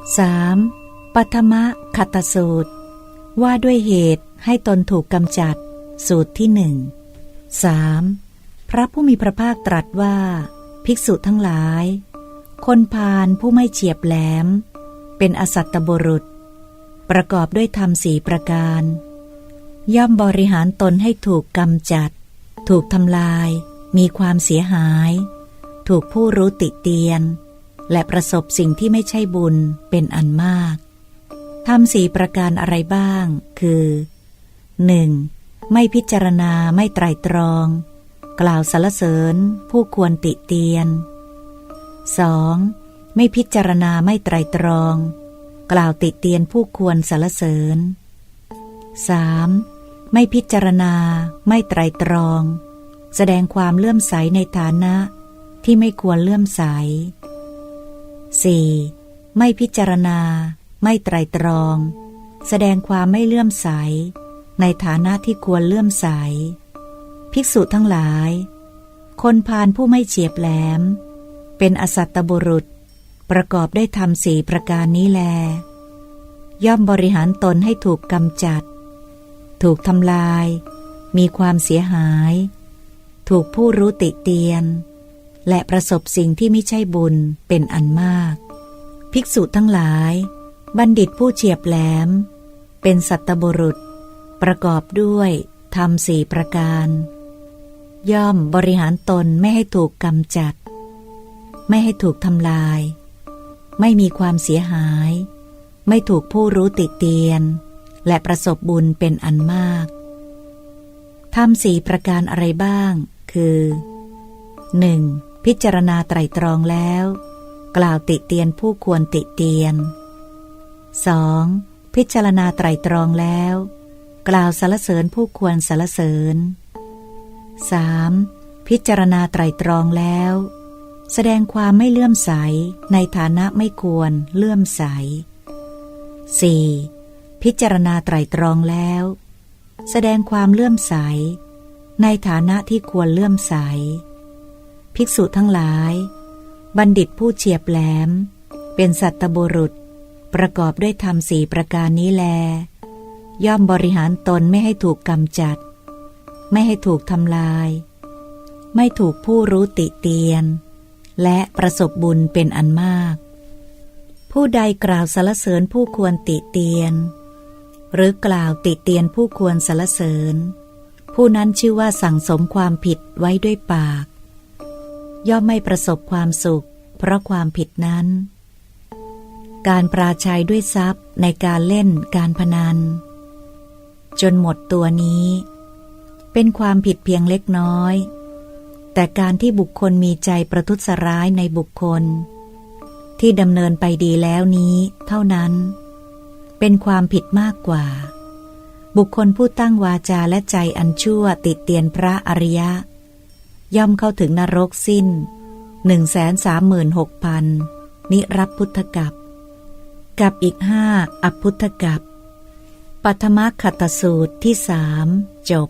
3. ปฐมขตสูตรว่าด้วยเหตุให้ตนถูกกำจัดสูตรที่1 3. พระผู้มีพระภาคตรัสว่าภิกษุทั้งหลายคนพาลผู้ไม่เฉียบแหลมเป็นอสัตตบุรุษประกอบด้วยธรรม4ประการย่อมบริหารตนให้ถูกกำจัดถูกทำลายมีความเสียหายถูกผู้รู้ติเตียนและประสบสิ่งที่ไม่ใช่บุญเป็นอันมากธรรม4ประการอะไรบ้างคือ 1. ไม่พิจารณาไม่ไตร่ตรองกล่าวสรรเสริญผู้ควรติเตียน 2. ไม่พิจารณาไม่ไตร่ตรองกล่าวติเตียนผู้ควรสรรเสริญ 3. ไม่พิจารณาไม่ไตร่ตรองแสดงความเลื่อมใสในฐานะที่ไม่ควรเลื่อมใส 4. ไม่พิจารณาไม่ไตร่ตรองแสดงความไม่เลื่อมใสในฐานะที่ควรเลื่อมใสภิกษุทั้งหลายคนพาลผู้ไม่เฉียบแหลมเป็นอสัตตบุรุษประกอบด้วยธรรม4ประการนี้แลย่อมบริหารตนให้ถูกกำจัดถูกทำลายมีความเสียหายถูกผู้รู้ติเตียนและประสบสิ่งที่ไม่ใช่บุญเป็นอันมากภิกษุทั้งหลายบัณฑิตผู้เฉียบแหลมเป็นสัตตบุรุษประกอบด้วยธรรม4ประการย่อมบริหารตนไม่ให้ถูกกำจัดไม่ให้ถูกทำลายไม่มีความเสียหายไม่ถูกผู้รู้ติเตียนและประสบบุญเป็นอันมากธรรม4ประการอะไรบ้างคือ 1. พิจารณาไตร่ตรองแล้วกล่าวติเตียนผู้ควรติเตียน 2. พิจารณาไตร่ตรองแล้วกล่าวสรรเสริญผู้ควรสรรเสริญ 3. พิจารณาไตร่ตรองแล้วแสดงความไม่เลื่อมใสในฐานะไม่ควรเลื่อมใส 4. พิจารณาไตร่ตรองแล้วแสดงความเลื่อมใสในฐานะที่ควรเลื่อมใสภิกษุทั้งหลายบัณฑิตผู้เฉียบแหลมเป็นสัตตบุรุษประกอบด้วยธรรม4ประการนี้แลย่อมบริหารตนไม่ให้ถูกกำจัดไม่ให้ถูกทำลายไม่ถูกผู้รู้ติเตียนและประสบบุญเป็นอันมากผู้ใดกล่าวสรรเสริญผู้ควรติเตียนหรือกล่าวติเตียนผู้ควรสรรเสริญผู้นั้นชื่อว่าสั่งสมความผิดไว้ด้วยปากย่อมไม่ประสบความสุขเพราะความผิดนั้นการปราชัยด้วยทรัพย์ในการเล่นการพนันจนหมดตัวนี้เป็นความผิดเพียงเล็กน้อยแต่การที่บุคคลมีใจประทุษร้ายในบุคคลที่ดำเนินไปดีแล้วนี้เท่านั้นเป็นความผิดมากกว่าบุคคลผู้ตั้งวาจาและใจอันชั่วติเตียนพระอริยะย่อมเข้าถึงนรกสิ้น 136,000 นิรพุทธกัปกับอีก5อพุทธกัปปฐมขตสูตรที่3จบ